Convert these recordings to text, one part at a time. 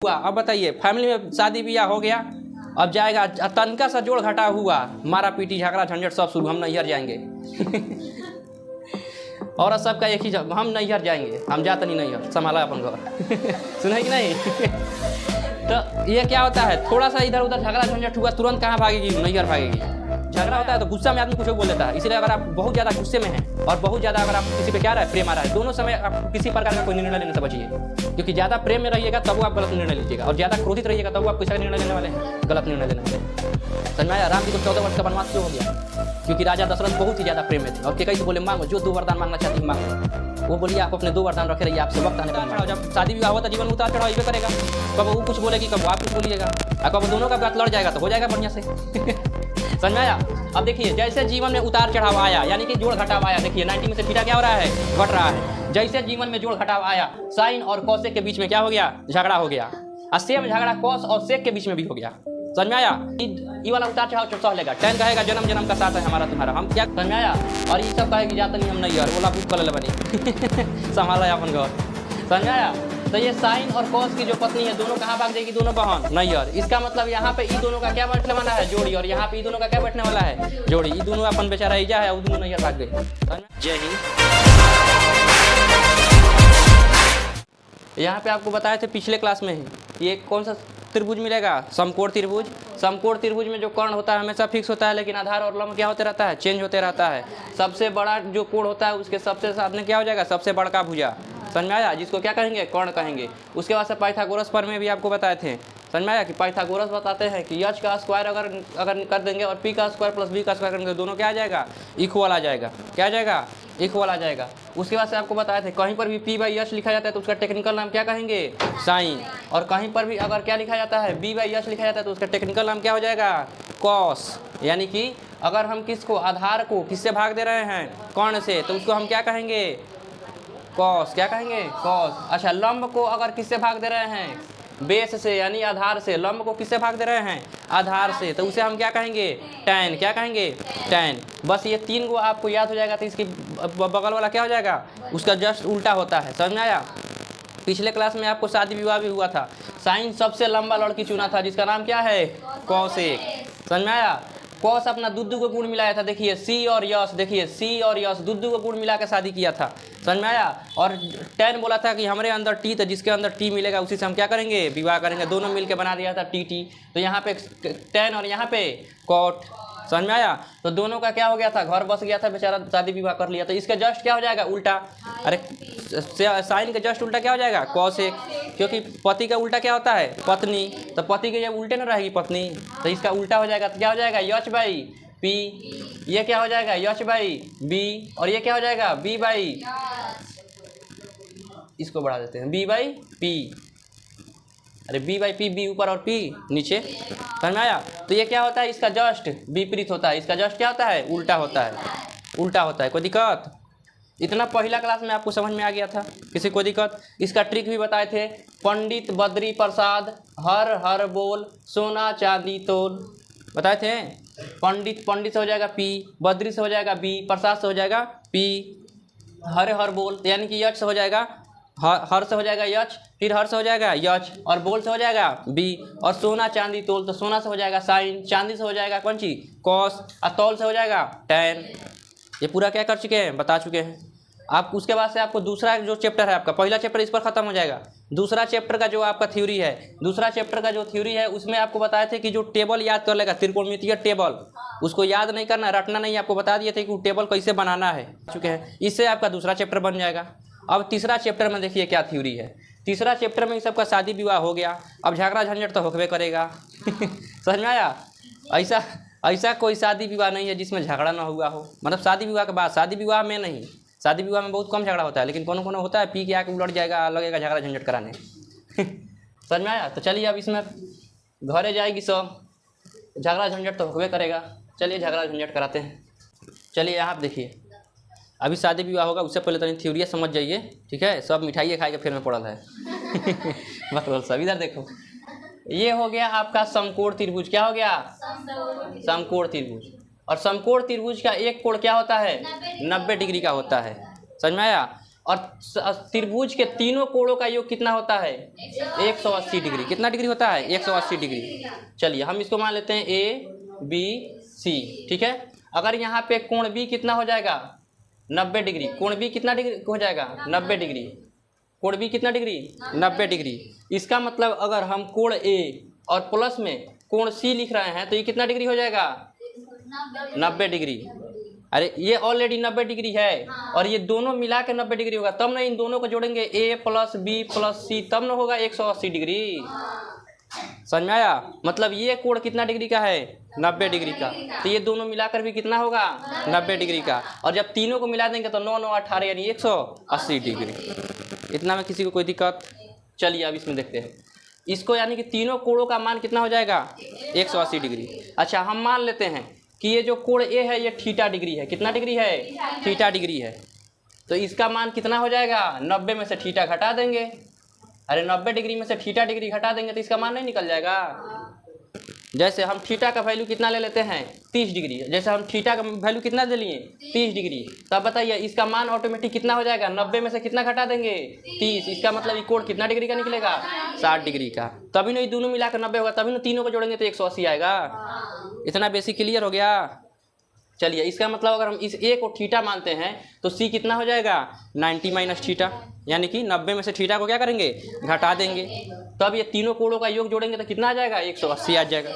हुआ। अब बताइए, फैमिली में शादी ब्याह हो गया, अब जाएगा तनका सा जोड़ घटा हुआ, मारा पीटी झगड़ा झंझट सब शुरू, हम नैहर जाएंगे। और सबका एक ही हम नैहर जाएंगे, हम जाते नहीं नैहर, संभाला अपन घर। सुने कि नहीं? तो ये क्या होता है, थोड़ा सा इधर उधर झगड़ा झंझट हुआ, तुरंत कहाँ भागेगी? नैहर भागेगी। झगड़ा होता है तो गुस्सा में आदमी कुछ बोल देता है, इसलिए अगर आप बहुत ज़्यादा गुस्से में हैं और बहुत ज़्यादा अगर आप किसी पे क्या रहा है, प्रेम आ रहा है, दोनों समय आप किसी प्रकार का कोई निर्णय लेने से बचिए, क्योंकि ज़्यादा प्रेम में रहिएगा तब आप गलत निर्णय लीजिएगा, और ज़्यादा क्रोधित रहिएगा तब आप कैसा निर्णय लेने वाले हैं, गलत निर्णय लेने वाले हैं। समझ में आया? राम जी को 14 वर्ष का वनवास क्यों हो गया? क्योंकि राजा दशरथ बहुत ही ज़्यादा प्रेम में थे, और कई बोले मांगो, जो 2 वरदान मांगना चाहती मांगो। वो बोलिए आप अपने 2 वरदान रखे रहिए, आपसे वक्त आने का। जब शादी विवाह हुआ तो जीवन में उतार चढ़ाव ये करेगा, कब वो कुछ बोलेगी, कब आप कुछ बोलिएगा, और कब दोनों का बात लड़ जाएगा तो हो जाएगा बढ़िया से। समझ में आया? अब देखिए, जैसे जीवन में उतार चढ़ाव आया, यानी कि जोड़ घटाव आया, देखिए 90 में से थीटा क्या हो रहा है, घट रहा है। जैसे जीवन में जोड़ घटाव आया, साइन और कौशिक के बीच में क्या हो गया, झगड़ा हो गया, और सेम झगड़ा कौश और सेक के बीच में भी हो गया। समझ में आया? ये वाला उतार चढ़ाव सह लेगा। टैन कहेगा जन्म जन्म का साथ है हमारा तुम्हारा, हम क्या, समझ में आया? और ये सब कहेगी जाता नहीं हम नहीं, यार बोला बुक कर बनी। संभाला अपन घर। समझ में आया? तो ये साइन और कॉस की जो पत्नी है, दोनों कहाँ भाग जाएगी, दोनों बहन नैहर। इसका मतलब यहाँ पे ई दोनों का क्या बैठने वाला है, जोड़ी, और यहाँ पे ई दोनों का क्या बैठने वाला है, जोड़ी। ई दोनों अपन बेचारा ईजा है, वो दोनों नैहर भाग गए। जय हिंद। यहाँ पे आपको बताए थे पिछले क्लास में ही, ये कौन सा त्रिभुज मिलेगा, समकोण त्रिभुज। समकोण त्रिभुज में जो कर्ण होता है हमेशा फिक्स होता है, लेकिन आधार और लंब क्या होते रहता है, चेंज होते रहता है। सबसे बड़ा जो कोण होता है उसके सबसे सामने क्या हो जाएगा, सबसे बड़का भुजा। समझ में आया? जिसको क्या कहेंगे, कर्ण कहेंगे। उसके बाद से पाइथागोरस पर में भी आपको बताए थे। समझ में आया कि पाइथागोरस बताते हैं कि एच का स्क्वायर अगर कर देंगे और पी का स्क्वायर प्लस बी का स्क्वायर करेंगे तो दोनों क्या आ जाएगा, इक्वल आ जाएगा। क्या आ जाएगा, इक्वल आ जाएगा। उसके बाद से आपको बताए थे कहीं पर भी पी बाई एच लिखा जाता है तो उसका टेक्निकल नाम क्या कहेंगे, साइन। और कहीं पर भी अगर क्या लिखा जाता है, बी बाई एच लिखा जाता है तो उसका टेक्निकल नाम क्या हो जाएगा, कॉस। यानी कि अगर हम किसको, आधार को किससे भाग दे रहे हैं, कर्ण से, तो उसको हम क्या कहेंगे, कॉस। क्या कहेंगे, कॉस। अच्छा, लंब को अगर किससे भाग दे रहे हैं, बेस से, यानी आधार से। लंब को किससे भाग दे रहे हैं, आधार से, तो उसे हम क्या कहेंगे, टैन। क्या कहेंगे, टैन। बस ये 3 को आपको याद हो जाएगा तो इसकी बगल वाला क्या हो जाएगा, उसका जस्ट उल्टा होता है। समझ में आया? पिछले क्लास में आपको शादी विवाह भी हुआ था, साइन सबसे लंबा लड़की चुना था जिसका नाम क्या है, कौशिक। समझ में आया? कौश अपना दुद्दू को गुण मिलाया था, देखिए सी और यश, देखिए सी और यश, दुद्दू को गुण मिला के शादी किया था। समझ में आया? और टैन बोला था कि हमारे अंदर टी, तो जिसके अंदर टी मिलेगा उसी से हम क्या करेंगे, विवाह करेंगे। दोनों मिलकर बना दिया था टी टी। तो यहाँ पे टैन और यहाँ पे कॉट। समझ में आया? तो दोनों का क्या हो गया था, घर बस गया था, बेचारा शादी विवाह कर लिया। तो इसका जस्ट क्या हो जाएगा, उल्टा। अरे साइन का जस्ट उल्टा क्या हो जाएगा, कौशिक, क्योंकि पति का उल्टा क्या होता है, पत्नी। तो पति के जब उल्टे न रहेगी पत्नी, तो इसका उल्टा हो जाएगा। तो क्या हो जाएगा, यच बाई पी। ये क्या हो जाएगा, यच बाई बी। और ये क्या हो जाएगा, बी बाई, इसको बढ़ा देते हैं, बी बाई पी। अरे बी बाई पी, बी ऊपर और पी नीचे। समझ में आया? तो ये क्या होता है, इसका जस्ट विपरीत होता है। इसका जस्ट क्या होता है, उल्टा होता है। उल्टा होता है। कोई दिक्कत? इतना पहला क्लास में आपको समझ में आ गया था, किसी को दिक्कत? इसका ट्रिक भी बताए थे, पंडित बद्री प्रसाद हर हर बोल, सोना चांदी तोल। बताए थे, पंडित, पंडित से हो जाएगा पी, बद्री से हो जाएगा बी, प्रसाद से हो जाएगा पी, हर हर बोल यानी कि यच से हो जाएगा, हर से हो जाएगा यच, फिर हर से हो जाएगा यच, और बोल से हो जाएगा बी, और सोना चांदी तोल, तो सोना से हो जाएगा साइन, चांदी से हो जाएगा कौन सी, कॉस, और तौल से हो जाएगा टैन। ये पूरा क्या कर चुके हैं, बता चुके हैं आप। उसके बाद से आपको दूसरा जो चैप्टर है आपका, पहला चैप्टर इस पर खत्म हो जाएगा। दूसरा चैप्टर का जो आपका थ्योरी है, दूसरा चैप्टर का जो थ्योरी है उसमें आपको बताए थे कि जो टेबल याद कर लेगा, त्रिकोणमितीय टेबल, उसको याद नहीं करना, रटना नहीं, आपको बता दिए थे कि वो टेबल कैसे बनाना है, चुके हैं। इससे आपका दूसरा चैप्टर बन जाएगा। अब तीसरा चैप्टर में देखिए क्या थ्योरी है। तीसरा चैप्टर में सबका शादी विवाह हो गया, अब झगड़ा झंझट तो होकबे करेगा। समझ में आया? ऐसा कोई शादी विवाह नहीं है जिसमें झगड़ा ना हुआ हो, मतलब शादी विवाह के बाद। शादी विवाह में नहीं, शादी विवाह में बहुत कम झगड़ा होता है, लेकिन कोनो कोनो होता है, पी के आके उलट जाएगा, लगेगा झगड़ा झंझट कराने। समझ में आया? तो चलिए अब इसमें घरे जाएगी सब, झगड़ा झंझट तो होकबे करेगा। चलिए झगड़ा झंझट कराते हैं। चलिए यहाँ देखिए, अभी शादी विवाह होगा, उससे पहले तो थ्योरी समझ जाइए, ठीक है? सब मिठाइए खाए के फिर में पड़ल है। मतलब सब इधर देखो, ये हो गया आपका समकोण त्रिभुज। क्या हो गया, समकोण त्रिभुज। और समकोण त्रिभुज का एक कोण क्या होता है, 90 डिग्री का होता है। समझ में आया? और त्रिभुज के तीनों कोणों का योग कितना होता है 180 डिग्री। कितना डिग्री होता है 180 डिग्री। चलिए हम इसको मान लेते हैं ABC, ठीक है। अगर यहाँ पे कोण B कितना हो जाएगा 90 डिग्री। कोण B कितना डिग्री हो जाएगा 90 डिग्री। कोण B कितना डिग्री 90 डिग्री। इसका मतलब अगर हम कोण A और प्लस में कोण C लिख रहे हैं तो ये कितना डिग्री हो जाएगा 90 डिग्री। अरे ये ऑलरेडी 90 डिग्री है और ये दोनों मिला के 90 डिग्री होगा, तब ना इन दोनों को जोड़ेंगे A plus B plus C, तब ना होगा 180 डिग्री। समझ में आया। मतलब ये कोण कितना डिग्री का है 90 डिग्री का, तो ये दोनों मिलाकर भी कितना होगा 90 डिग्री का। और जब तीनों को मिला देंगे तो 9 9 18 यानी 180 डिग्री। इतना में किसी को कोई दिक्कत। चलिए अब इसमें देखते हैं इसको, यानी कि तीनों कोणों का मान कितना हो जाएगा 180 डिग्री। अच्छा हम मान लेते हैं कि ये जो कोण ए है ये थीटा डिग्री है। कितना डिग्री है थीटा डिग्री है, तो इसका मान कितना हो जाएगा 90 में से थीटा घटा देंगे। अरे 90 डिग्री में से थीटा डिग्री घटा देंगे तो इसका मान नहीं निकल जाएगा। जैसे हम थीटा का वैल्यू कितना ले लेते हैं 30 डिग्री, जैसे हम थीटा का वैल्यू कितना ले लिए 30 डिग्री, तब बताइए इसका मान ऑटोमेटिक कितना हो जाएगा 90 में से कितना घटा देंगे 30। इसका मतलब ये कोण कितना डिग्री का निकलेगा 60 डिग्री का। तभी ना ये दोनों मिलाकर 90 होगा, तभी ना तीनों को जोड़ेंगे तो 180 आएगा। इतना बेसिक क्लियर हो गया। चलिए इसका मतलब अगर हम इस ए को थीटा मानते हैं तो सी कितना हो जाएगा 90 माइनस थीटा, यानी कि 90 में से थीटा को क्या करेंगे घटा देंगे। तब ये तीनों कोणों का योग जोड़ेंगे तो कितना आ जाएगा 180 आ जाएगा।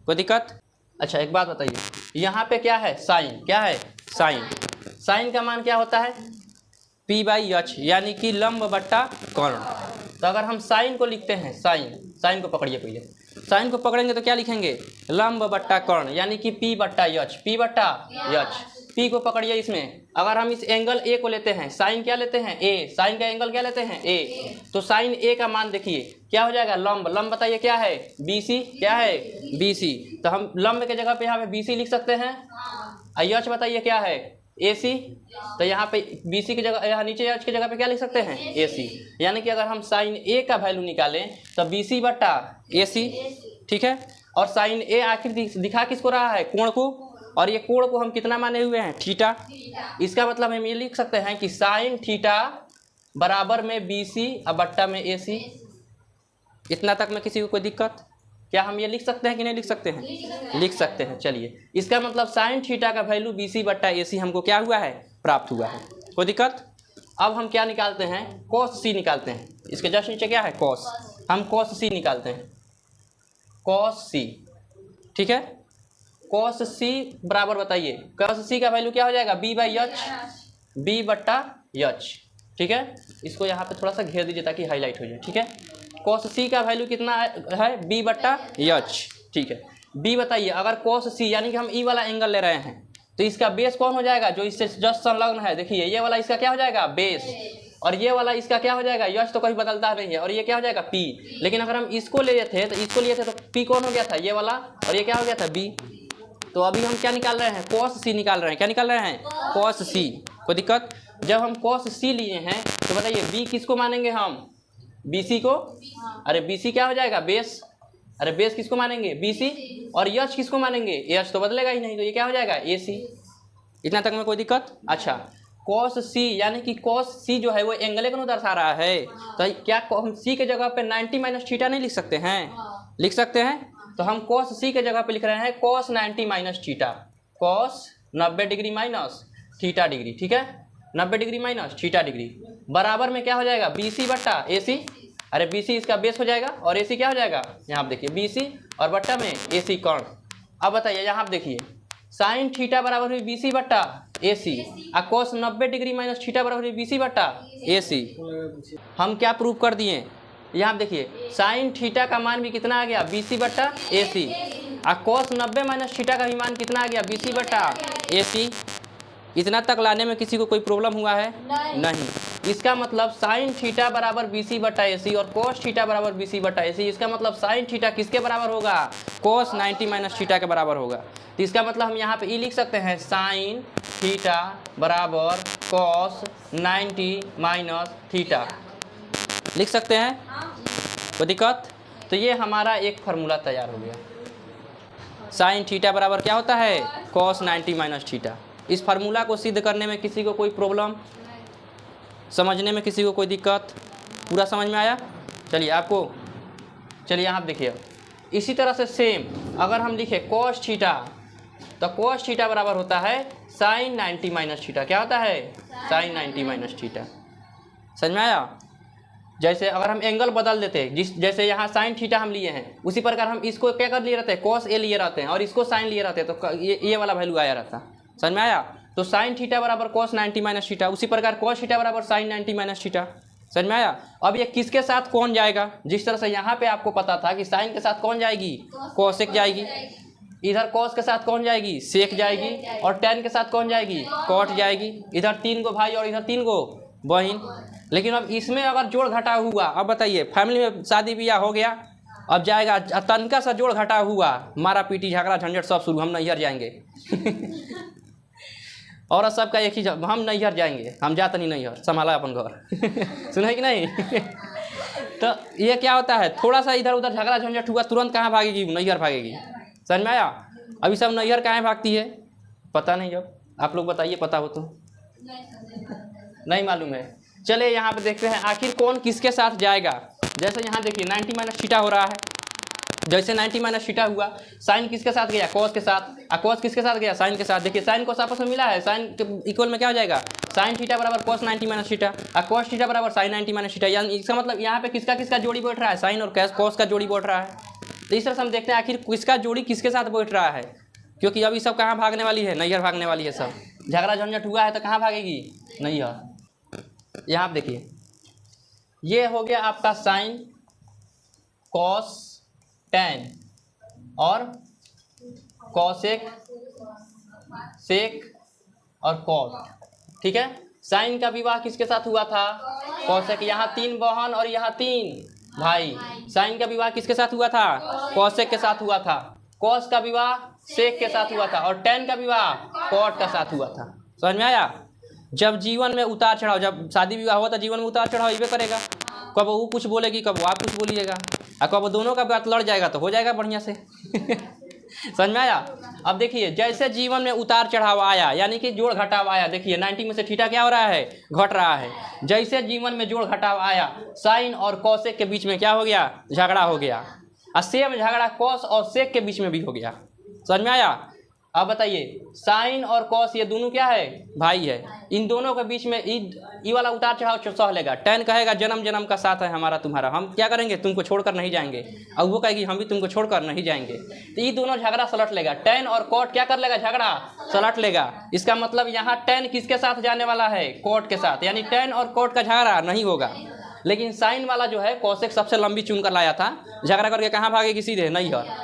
कोई दिक्कत। अच्छा एक बात बताइए, यहाँ पे क्या है साइन, क्या है साइन। साइन का मान क्या होता है P/h, यानी कि लंब बट्टा कर्ण। तो अगर हम साइन को लिखते हैं, साइन को पकड़िए पहले, साइन को पकड़ेंगे तो क्या लिखेंगे लंब बट्टा कर्ण, यानी कि P/h, P/h। P को पकड़िए। इसमें अगर हम इस एंगल A को लेते हैं, साइन क्या लेते हैं A, साइन का एंगल क्या लेते हैं A, तो साइन A का मान देखिए क्या हो जाएगा लंब। लंब बताइए क्या है BC, क्या है BC। तो हम लंब के जगह पे यहाँ पे BC लिख सकते हैं। h बताइए क्या है AC, तो यहाँ पे BC की जगह, यहाँ नीचे h की जगह पे क्या लिख सकते हैं AC। यानी कि अगर हम साइन A का वैल्यू निकालें तो BC/AC, ठीक है। और साइन A आखिर दिखा किसको रहा है कोण को, और ये कोण को हम कितना माने हुए हैं थीटा। इसका मतलब हम ये लिख सकते हैं कि साइन थीटा बराबर में BC और बट्टा में AC। इतना तक में किसी को कोई दिक्कत। क्या हम ये लिख सकते हैं कि नहीं लिख सकते हैं, लिख सकते हैं। चलिए इसका मतलब साइन थीटा का वैल्यू BC/AC हमको क्या हुआ है प्राप्त हुआ है। कोई दिक्कत। अब हम क्या निकालते हैं cos C निकालते हैं। इसके जस्ट नीचे क्या है cos, हम cos C निकालते हैं, cos C, ठीक है। cos C बराबर बताइए cos C का वैल्यू क्या हो जाएगा B/h, ठीक है। इसको यहाँ पे थोड़ा सा घेर दीजिए ताकि हाईलाइट हो जाए, ठीक है। cos C का वैल्यू कितना है B/h, ठीक है। B बताइए अगर cos C यानी कि हम ई वाला एंगल ले रहे हैं तो इसका बेस कौन हो जाएगा जो इससे जस्ट संलग्न है। देखिए ये वाला इसका क्या हो जाएगा बेस, और ये वाला इसका क्या हो जाएगा यश तो कहीं बदलता नहीं है, और ये क्या हो जाएगा P। लेकिन अगर हम इसको लिए थे तो P कौन हो गया था ये वाला, और ये क्या हो गया था B। तो अभी हम क्या निकाल रहे हैं cos C निकाल रहे हैं। क्या निकाल रहे हैं cos C। कोई दिक्कत। जब हम cos C लिए हैं तो बताइए B किसको मानेंगे हम BC को। अरे BC क्या हो जाएगा बेस, अरे बेस किसको मानेंगे BC, और यश किसको मानेंगे यश तो बदलेगा ही नहीं, तो ये क्या हो जाएगा AC। इतना तक में कोई दिक्कत। अच्छा cos C यानी कि cos C जो है वो एंगल को दर्शा रहा है, तो क्या हम C के जगह पे 90 माइनस थीटा नहीं लिख सकते हैं, लिख सकते हैं। तो हम cos C के जगह पे लिख रहे हैं cos 90 minus theta, cos 90 degree minus theta degree, ठीक है। 90 डिग्री माइनस थीटा डिग्री बराबर में क्या हो जाएगा BC/AC। अरे BC इसका बेस हो जाएगा और AC क्या हो जाएगा, यहाँ आप देखिए BC और बट्टा में AC कर्ण। अब बताइए यहाँ आप देखिए साइन थीटा बराबर हुई BC/AC और cos 90 डिग्री माइनस थीटा बराबर हुई BC/AC। हम क्या प्रूव कर दिए, यहाँ आप देखिए साइन थीटा का मान भी कितना आ गया BC/AC, और cos 90 माइनस थीटा का भी मान कितना आ गया BC/AC। इतना तक लाने में किसी को कोई प्रॉब्लम हुआ है नहीं। इसका मतलब साइन थीटा बराबर BC/AC और cos थीटा बराबर BC/AC। इसका मतलब साइन थीटा किसके बराबर होगा cos 90 माइनस थीटा के बराबर होगा। तो इसका मतलब हम यहाँ पे ई लिख सकते हैं साइन थीटा बराबर cos 90 माइनस थीटा, लिख सकते हैं। कोई दिक्कत। तो ये हमारा एक फार्मूला तैयार हो गया। साइन थीटा बराबर क्या होता है cos 90 माइनस थीटा। इस फार्मूला को सिद्ध करने में किसी को कोई प्रॉब्लम समझने में किसी को कोई दिक्कत? पूरा समझ में आया? चलिए आपको, चलिए यहाँ देखिए, इसी तरह से सेम अगर हम लिखे cos थीटा, तो cos थीटा बराबर होता है sin 90 माइनस थीटा। क्या होता है? sin 90 minus theta. समझ में आया? जैसे अगर हम एंगल बदल देते हैं, जैसे यहाँ sin थीटा हम लिए हैं, उसी प्रकार हम इसको क्या कर लिए रहते हैं, cos a लिए रहते हैं, और इसको sin लिए रहते हैं, तो ये वाला वैल्यू आया रहता। समझ में आया? तो sin थीटा बराबर cos 90 माइनस थीटा, उसी प्रकार cos थीटा बराबर sin 90 माइनस थीटा। समझ में आया? अब ये किसके साथ कौन जाएगा? जिस तरह से यहाँ पे आपको पता था कि साइन के साथ कौन जाएगी, कोसेक जाएगी, इधर कॉस के साथ कौन जाएगी, सेक जाएगी, और टेन के साथ कौन जाएगी, कॉट जाएगी। इधर 3 गो भाई और इधर 3 गो बहन। लेकिन अब इसमें अगर जोड़ घटाव हुआ, अब बताइए फैमिली में शादी ब्याह हो गया, अब जाएगा तनका सा जोड़ घटाव हुआ, मारा पीटी झगड़ा झंझट सब शुरू, हम नैहर जाएंगे। औरत सबका एक ही हम नैहर जाएंगे, हम जाते नहीं नैहर, संभाला अपन घर। सुना कि नहीं? तो ये क्या होता है, थोड़ा सा इधर उधर झगड़ा झंझट हुआ, तुरंत कहाँ भागेगी, नैहर भागेगी। समझ में आया? अभी सब नैहर कहाँ भागती है, पता नहीं। अब आप लोग बताइए, पता हो तो। नहीं मालूम है। चले यहाँ पे देखते हैं आखिर कौन किसके साथ जाएगा। जैसे यहाँ देखिए 90 माइनस थीटा हो रहा है, जैसे 90 माइनस थीटा हुआ, साइन किसके साथ गया, कॉस के साथ, और कॉस किसके साथ गया, साइन के साथ। देखिए साइन कॉस आपस में मिला है, साइन के इक्वल में क्या हो जाएगा, साइन थीटा बराबर कॉस 90 माइनस थीटा, और कॉस थीटा बराबर साइन 90 माइनस थीटा। यानी इसका मतलब यहाँ पे किसका किसका जोड़ी बैठ रहा है, साइन और कॉस का जोड़ी बैठ रहा है। तो इस तरह से हम देखते हैं आखिर किसका जोड़ी किसके साथ बैठ रहा है, क्योंकि अभी सब कहाँ भागने वाली है, नैहर भागने वाली है। सब झगड़ा झंझट हुआ है तो कहाँ भागेगी, नैहर। यहाँ आप देखिए, ये हो गया आपका साइन, कॉस, टेन और कॉसेक, सेक और कॉट। ठीक है। साइन का विवाह किसके साथ हुआ था, कॉसेक। यहाँ 3 बहन और यहाँ 3 भाई। साइन का विवाह किसके साथ हुआ था, कॉसेक के साथ हुआ था। कॉस का विवाह सेक के साथ हुआ था, और टेन का विवाह कॉट का साथ हुआ था। समझ में आया? जब जीवन में उतार चढ़ाव, जब शादी विवाह हुआ तो जीवन में उतार चढ़ाव ये करेगा, कब वो कुछ बोलेगी, कब आप कुछ बोलिएगा, और कब दोनों का बात लड़ जाएगा तो हो जाएगा बढ़िया से। समझ में आया? अब देखिए जैसे जीवन में उतार चढ़ाव आया, यानी कि जोड़ घटाव आया, देखिए 90 में से थीटा क्या हो रहा है, घट रहा है। जैसे जीवन में जोड़ घटाव आया, साइन और कॉसेक के बीच में क्या हो गया, झगड़ा हो गया, और सेम झगड़ा कॉस और सेक के बीच में भी हो गया। समझ में आया? अब बताइए, साइन और कॉस ये दोनों क्या है, भाई है। इन दोनों के बीच में ई वाला उतार चढ़ाव सह लेगा। टेन कहेगा जन्म जन्म का साथ है हमारा तुम्हारा, हम क्या करेंगे, तुमको छोड़कर नहीं जाएंगे, और वो कहेगी हम भी तुमको छोड़कर नहीं जाएंगे। तो ये दोनों झगड़ा सलट लेगा। टेन और कॉट क्या कर लेगा, झगड़ा सलट लेगा। इसका मतलब यहाँ टेन किसके साथ जाने वाला है, कॉट के साथ, यानी टेन और कॉट का झगड़ा नहीं होगा। लेकिन साइन वाला जो है, कॉसेक सबसे लंबी चुन कर लाया था, झगड़ा करके कहाँ भागेगी, सीधे नैहर।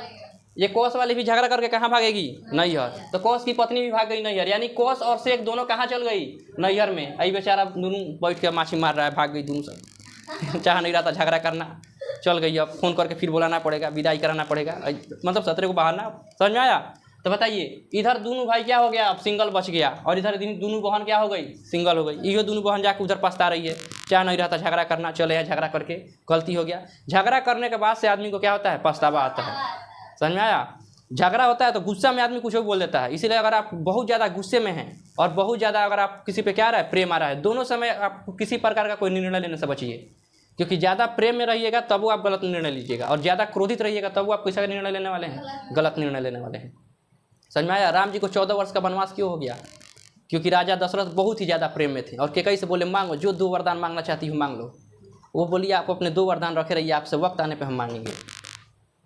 ये कोस वाली भी झगड़ा करके कहाँ भागेगी, नैहर। तो कोस की पत्नी भी भाग गई नैहर, यानी कोस और सेक दोनों कहाँ चल गई, नैहर में। आई बेचारा दोनों बैठ के माछी मार रहा है, भाग गई दोनों सब। चाह नहीं रहा था झगड़ा करना, चल गई। अब फोन करके फिर बुलाना पड़ेगा, विदाई कराना पड़ेगा, मतलब सतरे को बहाना। समझ में आया? तो बताइए, इधर दोनों भाई क्या हो गया, अब सिंगल बच गया, और इधर दोनों बहन क्या हो गई, सिंगल हो गई। ये दोनों बहन जाकर उधर पछता रही है, चाह नहीं रहा था झगड़ा करना, चले यहाँ झगड़ा करके गलती हो गया। झगड़ा करने के बाद से आदमी को क्या होता है, पछतावा आता है। समझ में आया? झगड़ा होता है तो गुस्सा में आदमी कुछ भी बोल देता है। इसीलिए अगर आप बहुत ज़्यादा गुस्से में हैं और बहुत ज़्यादा अगर आप किसी पे क्या आ रहा है, प्रेम आ रहा है, दोनों समय आप किसी प्रकार का कोई निर्णय लेने से बचिए। क्योंकि ज़्यादा प्रेम में रहिएगा तब वो आप गलत निर्णय लीजिएगा, और ज़्यादा क्रोधित रहिएगा तब वो आप कैसा निर्णय लेने वाले हैं, गलत निर्णय लेने वाले हैं। समझ में आया? राम जी को 14 वर्ष का वनवास क्यों हो गया, क्योंकि राजा दशरथ बहुत ही ज़्यादा प्रेम में थे, और कैकई से बोले मांगो, जो 2 वरदान मांगना चाहती हूँ मांग लो। वो बोलिए आप अपने 2 वरदान रखे रहिए, आपसे वक्त आने पर हम मांगेंगे।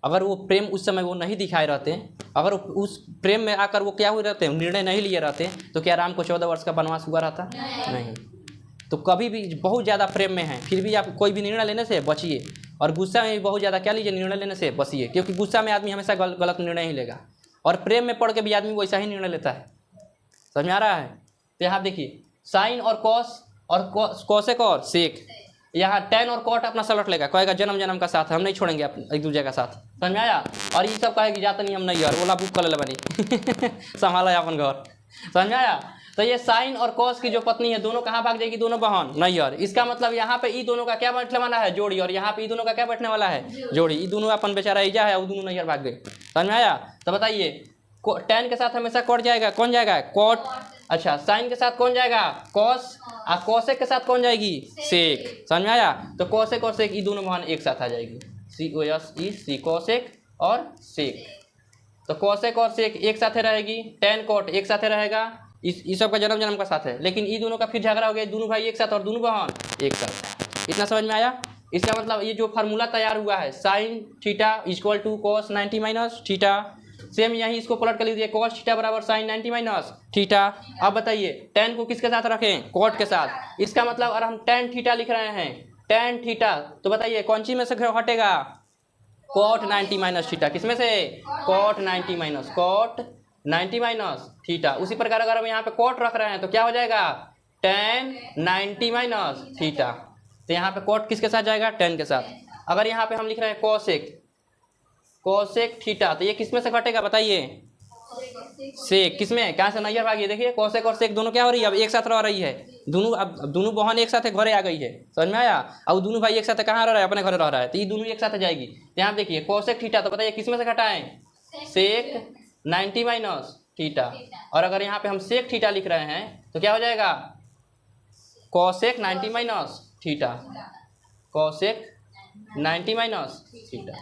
अगर वो प्रेम उस समय वो नहीं दिखाए रहते, अगर उस प्रेम में आकर वो क्या हुए रहते, निर्णय नहीं लिए रहते, तो क्या राम को 14 वर्ष का वनवास हुआ रहता, नहीं। तो कभी भी बहुत ज़्यादा प्रेम में है फिर भी आप कोई भी निर्णय लेने से बचिए, और गुस्सा में भी बहुत ज़्यादा क्या लीजिए, निर्णय लेने से बचिए। क्योंकि गुस्सा में आदमी हमेशा गलत निर्णय ही लेगा, और प्रेम में पड़ के भी आदमी वैसा ही निर्णय लेता है। समझ में आ रहा है? तो यहाँ देखिए, साइन और कॉस और कॉसेक और सेक, यहाँ टेन और कॉट अपना सलट लेगा, कहेगा जन्म जन्म का साथ, हम नहीं छोड़ेंगे एक दूसरे का साथ। समझ में आया? और ये सब कहेगी जाता नहीं हम नहीं, यार ओला बुक कर ले बनी संभाला अपन घर। समझ में आया? तो ये साइन और कॉस की जो पत्नी है, दोनों कहाँ भाग जाएगी, दोनों बहन नैहर। इसका मतलब यहाँ पे ई दोनों का क्या बैठने वाला है, जोड़ी, और यहाँ पे ई दोनों का क्या बैठने वाला है, जोड़ी। ई दोनों अपन बेचारा ईजा है, वो दोनों नैहर भाग गए। समझ में आया? तो बताइए, टेन के साथ हमेशा कॉट जाएगा, कौन जाएगा, कॉट, अच्छा साइन के साथ कौन जाएगा, कॉस, और कोसेक के साथ कौन जाएगी, सेक। समझ में आया। तो कोसेक और सेक ये दोनों मान एक साथ आ जाएगी, COSEC, कोसेक और सेक। तो कोसेक और सेक एक साथ रहेगी, टेन कोट एक साथ रहेगा, इस सब का जन्म का साथ है। लेकिन ये दोनों का फिर झगड़ा हो गया, दोनों भाई एक साथ और दोनों बहन एक साथ। इतना समझ में आया। इसका मतलब ये जो फार्मूला तैयार हुआ है sine theta equal to cos 90 minus theta, same यही इसको पलट कर लीजिए, कॉस थीटा बराबर साइन 90 माइनस थीटा। अब बताइए टेन को किसके साथ रखें, कॉट के साथ। इसका मतलब अगर हम टेन थीटा लिख रहे हैं, टेन थीटा, तो बताइए कौन सी में से हटेगा, कॉट 90 माइनस थीटा। किसमें से, कॉट 90 माइनस थीटा। उसी प्रकार अगर हम यहाँ पे कॉट रख रहे हैं तो क्या हो जाएगा, टेन 90 माइनस थीटा। तो यहाँ पे कॉट किसके साथ जाएगा, टेन के साथ। अगर यहाँ पे हम लिख रहे हैं कोसेक थीटा, तो ये किसमें से घटेगा बताइए, सेक। किसमें, कहाँ से नैयर भागी, देखिए कोसेक और सेक दोनों क्या हो रही है, अब एक साथ रह रही है दोनों। अब दोनों बहन एक साथ घरे आ गई है, समझ में आया। अब दोनों भाई एक साथ कहाँ रह रहा है, अपने घरे रह रहा है, तो ये दोनों एक साथ जाएगी। तो यहाँ देखिए कोसेक थीटा, तो बताइए किसमें से घटाएं, सेक 90 माइनस थीटा। और अगर यहाँ पे हम सेक थीटा लिख रहे हैं तो क्या हो जाएगा, cosec 90 minus theta, cosec 90 minus theta.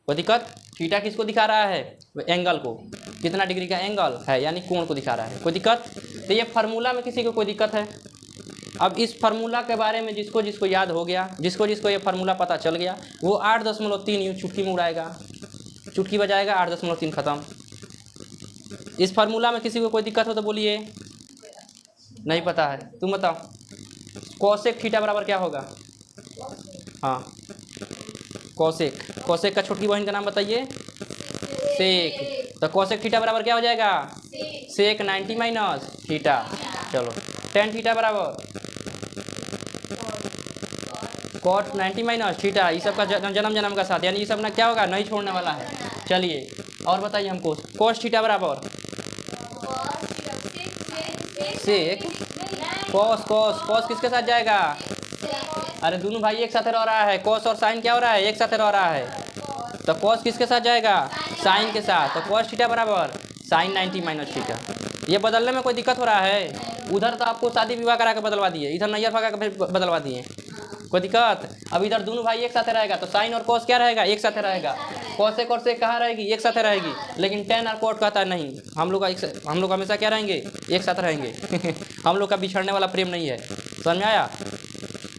कोई दिक्कत, थीटा किसको दिखा रहा है, एंगल को, कितना डिग्री का एंगल है, यानी कोण को दिखा रहा है। कोई दिक्कत। तो ये फार्मूला में किसी को कोई दिक्कत है। अब इस फार्मूला के बारे में जिसको जिसको याद हो गया, जिसको जिसको ये फार्मूला पता चल गया, वो 8.3 यूँ चुटकी में उड़ाएगा, चुटकी बजाएगा, 8.3 खत्म। इस फार्मूला में किसी को कोई दिक्कत हो तो बोलिए। नहीं पता है, तुम बताओ। कोसेक थीटा बराबर क्या होगा, हाँ कोसेक का छोटकी बहन का नाम बताइए, सेक। तो कोसेक थीटा बराबर क्या हो जाएगा, सेक 90 माइनस थीटा। चलो टेन थीटा बराबर कॉट 90 माइनस थीटा। ये सब का जन्म का साथ, यानी ये सब ना क्या होगा, नहीं छोड़ने वाला है। चलिए और बताइए हमको, कोस थीटा बराबर सेक कॉस किसके साथ जाएगा, अरे दोनों भाई एक साथ रह रहा है, कॉस और साइन क्या हो रहा है, एक साथ रह रहा है। तो कॉस किसके साथ जाएगा, साइन के साथ। तो कॉस थीटा बराबर साइन 90 माइनस थीटा। ये बदलने में कोई दिक्कत हो रहा है, उधर तो आपको शादी विवाह करा के बदलवा दिए, इधर नैयर भगा के बदलवा दिए, कोई दिक्कत। अब इधर दोनों भाई एक साथ रहेगा, तो साइन और कॉस क्या रहेगा, एक साथ रहेगा। कॉसेक और सेक कहाँ रहेगी, एक साथ रहेगी। लेकिन टेन और कॉट कहता है नहीं, हम लोग हमेशा क्या रहेंगे, एक साथ रहेंगे। हम लोग का बिछड़ने वाला प्रेम नहीं है, समझ में आया।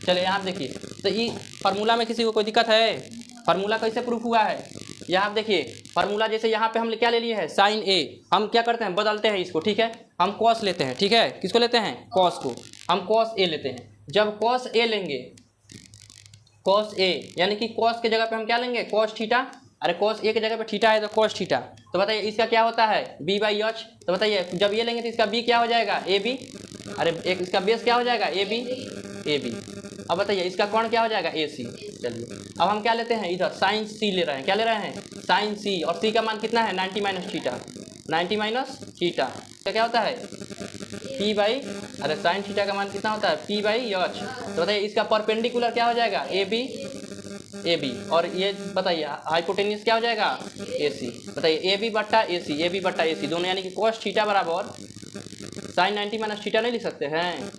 चलिए यहाँ देखिए, तो ये फार्मूला में किसी को कोई दिक्कत है, फार्मूला कैसे प्रूफ हुआ है। यहाँ देखिए फार्मूला, जैसे यहाँ पे हम क्या ले लिए हैं, साइन ए, हम क्या करते हैं, बदलते हैं इसको, ठीक है। हम कॉस लेते हैं, ठीक है, किसको लेते हैं, कॉस को, हम कॉस ए लेते हैं। जब कॉस ए लेंगे, कॉस ए यानी कि कॉस के जगह पे हम क्या लेंगे, कॉस थीटा। अरे कॉस ए की जगह पे थीटा है तो कॉस थीटा। तो बताइए इसका क्या होता है, b/h। तो बताइए जब ये लेंगे तो इसका b क्या हो जाएगा, ab। अरे एक इसका बेस क्या हो जाएगा, ab। अब बताइए इसका कोण क्या हो जाएगा, ac। चलिए अब हम क्या लेते हैं, इधर साइन c ले रहे हैं, क्या ले रहे हैं, साइन c। और c का मान कितना है, 90 माइनस थीटा, 90 माइनस थीटा। क्या होता है, अरे साइन थीटा का मान कितना होता है, p/h। तो बताइए इसका परपेंडिकुलर क्या हो जाएगा, AB। और ये बताइए हाइपोटेन्यूस क्या हो जाएगा, AC। बताइए AB/AC दोनों, यानी कि cos थीटा बराबर साइन 90 माइनस थीटा नहीं लिख सकते हैं।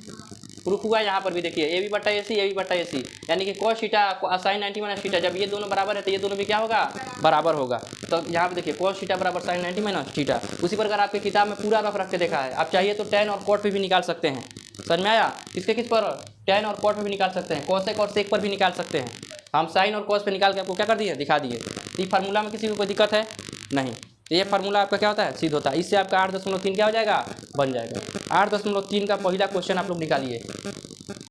प्रूफ हुआ यहाँ पर भी देखिए, AB/AC यानी कि cos theta sine 90 minus theta. जब ये दोनों बराबर है तो ये दोनों भी क्या होगा, बराबर होगा। तो यहाँ पे देखिए cos थीटा बराबर साइन 90 माइनस थीटा। उसी प्रकार आपके किताब में पूरा रख के देखा है। आप चाहिए तो टेन और कॉट पे भी निकाल सकते हैं, समझ में आया। किस पर, टेन और कॉट पे भी निकाल सकते हैं, कोसेक और सेक पर भी निकाल सकते हैं। हम साइन और कॉस पे निकाल के आपको क्या कर दिए, दिखा दिए। तो ये फार्मूला में किसी को कोई दिक्कत है नहीं। तो ये फार्मूला आपका क्या होता है, सिद्ध होता है। इससे आपका 8.3 क्या हो जाएगा, बन जाएगा। 8.3 का पहला क्वेश्चन आप लोग निकालिए।